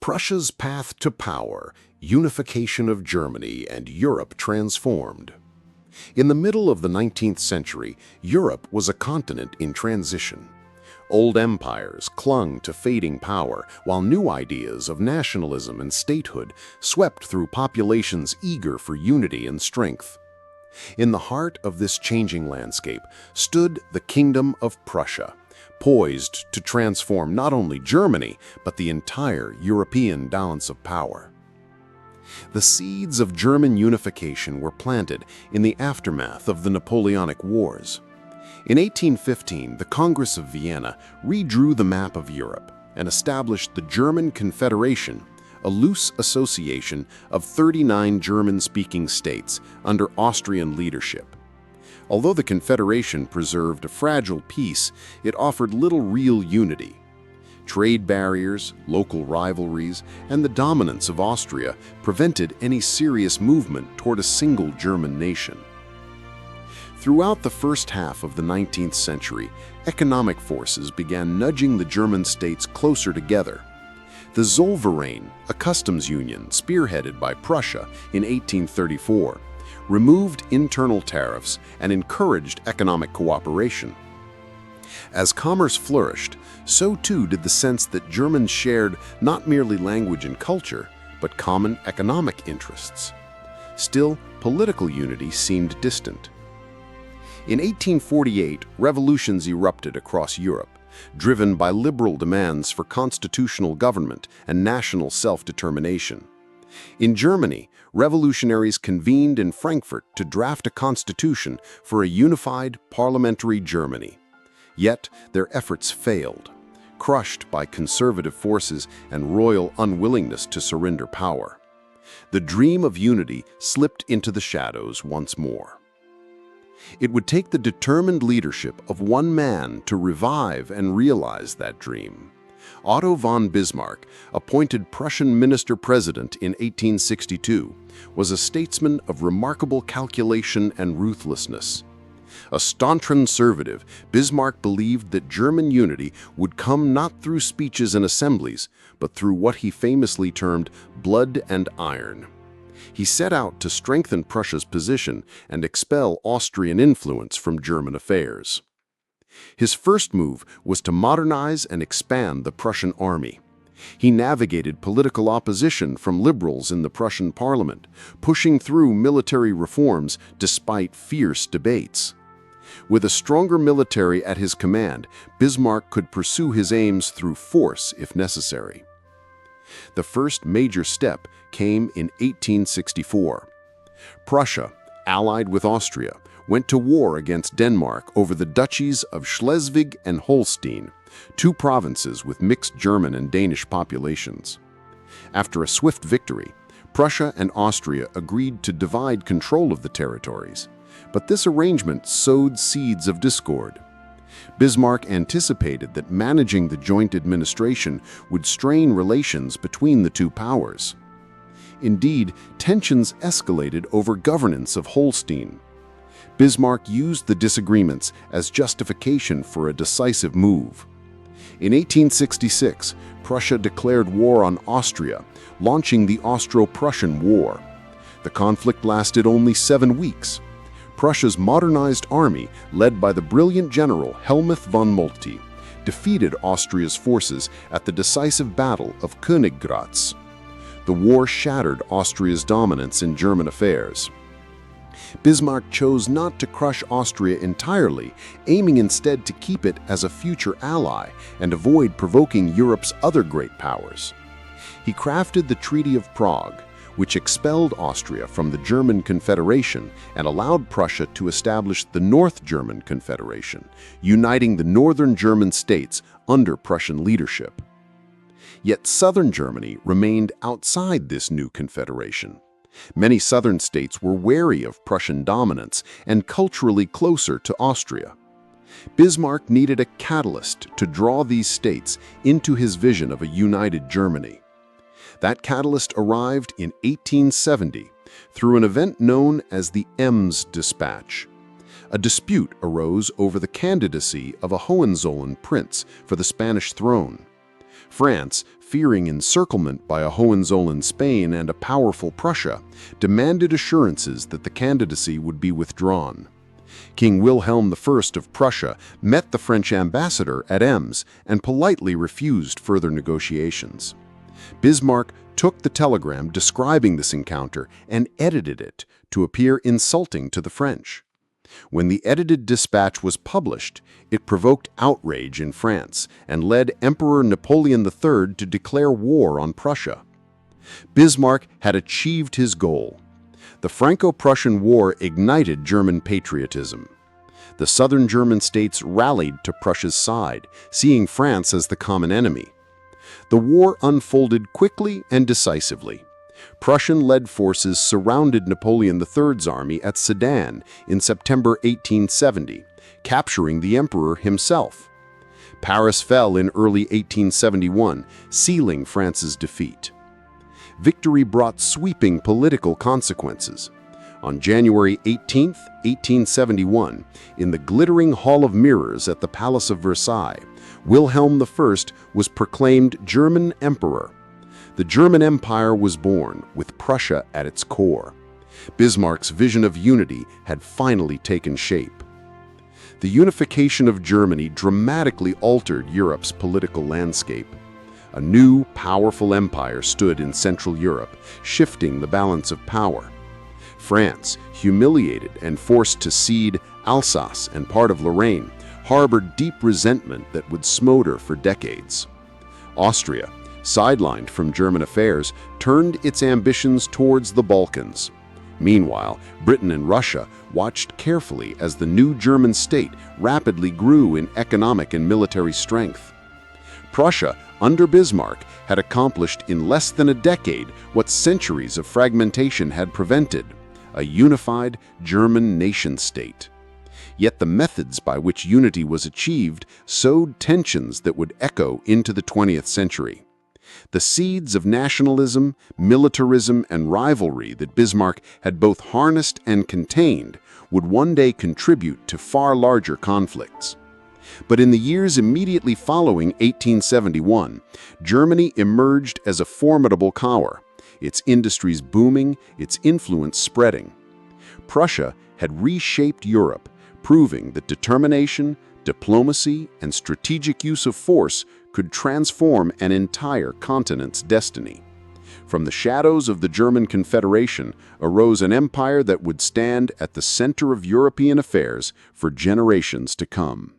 Prussia's path to power, unification of Germany, and Europe transformed. In the middle of the 19th century, Europe was a continent in transition. Old empires clung to fading power, while new ideas of nationalism and statehood swept through populations eager for unity and strength. In the heart of this changing landscape stood the Kingdom of Prussia, poised to transform not only Germany, but the entire European balance of power. The seeds of German unification were planted in the aftermath of the Napoleonic Wars. In 1815, the Congress of Vienna redrew the map of Europe and established the German Confederation, a loose association of 39 German-speaking states under Austrian leadership. Although the Confederation preserved a fragile peace, it offered little real unity. Trade barriers, local rivalries, and the dominance of Austria prevented any serious movement toward a single German nation. Throughout the first half of the 19th century, economic forces began nudging the German states closer together. The Zollverein, a customs union spearheaded by Prussia in 1834, removed internal tariffs and encouraged economic cooperation. As commerce flourished, so too did the sense that Germans shared not merely language and culture, but common economic interests. Still, political unity seemed distant. In 1848, revolutions erupted across Europe, driven by liberal demands for constitutional government and national self-determination. In Germany, revolutionaries convened in Frankfurt to draft a constitution for a unified parliamentary Germany. Yet their efforts failed, crushed by conservative forces and royal unwillingness to surrender power. The dream of unity slipped into the shadows once more. It would take the determined leadership of one man to revive and realize that dream. Otto von Bismarck, appointed Prussian minister-president in 1862, was a statesman of remarkable calculation and ruthlessness. A staunch conservative, Bismarck believed that German unity would come not through speeches and assemblies, but through what he famously termed blood and iron. He set out to strengthen Prussia's position and expel Austrian influence from German affairs. His first move was to modernize and expand the Prussian army. He navigated political opposition from liberals in the Prussian parliament, pushing through military reforms despite fierce debates. With a stronger military at his command, Bismarck could pursue his aims through force if necessary. The first major step came in 1864. Prussia, allied with Austria, went to war against Denmark over the duchies of Schleswig and Holstein, two provinces with mixed German and Danish populations. After a swift victory, Prussia and Austria agreed to divide control of the territories, but this arrangement sowed seeds of discord. Bismarck anticipated that managing the joint administration would strain relations between the two powers. Indeed, tensions escalated over governance of Holstein. Bismarck used the disagreements as justification for a decisive move. In 1866, Prussia declared war on Austria, launching the Austro-Prussian War. The conflict lasted only 7 weeks. Prussia's modernized army, led by the brilliant general Helmuth von Moltke, defeated Austria's forces at the decisive Battle of Königgrätz. The war shattered Austria's dominance in German affairs. Bismarck chose not to crush Austria entirely, aiming instead to keep it as a future ally and avoid provoking Europe's other great powers. He crafted the Treaty of Prague, which expelled Austria from the German Confederation and allowed Prussia to establish the North German Confederation, uniting the northern German states under Prussian leadership. Yet southern Germany remained outside this new confederation. Many southern states were wary of Prussian dominance and culturally closer to Austria. Bismarck needed a catalyst to draw these states into his vision of a united Germany. That catalyst arrived in 1870 through an event known as the Ems Dispatch. A dispute arose over the candidacy of a Hohenzollern prince for the Spanish throne. France, fearing encirclement by a Hohenzollern Spain and a powerful Prussia, demanded assurances that the candidacy would be withdrawn. King Wilhelm I of Prussia met the French ambassador at Ems and politely refused further negotiations. Bismarck took the telegram describing this encounter and edited it to appear insulting to the French. When the edited dispatch was published, it provoked outrage in France and led Emperor Napoleon III to declare war on Prussia. Bismarck had achieved his goal. The Franco-Prussian War ignited German patriotism. The southern German states rallied to Prussia's side, seeing France as the common enemy. The war unfolded quickly and decisively. Prussian-led forces surrounded Napoleon III's army at Sedan in September 1870, capturing the emperor himself. Paris fell in early 1871, sealing France's defeat. Victory brought sweeping political consequences. On January 18, 1871, in the glittering Hall of Mirrors at the Palace of Versailles, Wilhelm I was proclaimed German Emperor. The German Empire was born, with Prussia at its core. Bismarck's vision of unity had finally taken shape. The unification of Germany dramatically altered Europe's political landscape. A new, powerful empire stood in Central Europe, shifting the balance of power. France, humiliated and forced to cede Alsace and part of Lorraine, harbored deep resentment that would smolder for decades. Austria, sidelined from German affairs, turned its ambitions towards the Balkans. Meanwhile, Britain and Russia watched carefully as the new German state rapidly grew in economic and military strength. Prussia, under Bismarck, had accomplished in less than a decade what centuries of fragmentation had prevented: a unified German nation-state. Yet the methods by which unity was achieved sowed tensions that would echo into the 20th century. The seeds of nationalism, militarism, and rivalry that Bismarck had both harnessed and contained would one day contribute to far larger conflicts. But in the years immediately following 1871, Germany emerged as a formidable power, its industries booming, its influence spreading. Prussia had reshaped Europe, proving that determination, diplomacy, and strategic use of force could transform an entire continent's destiny. From the shadows of the German Confederation arose an empire that would stand at the center of European affairs for generations to come.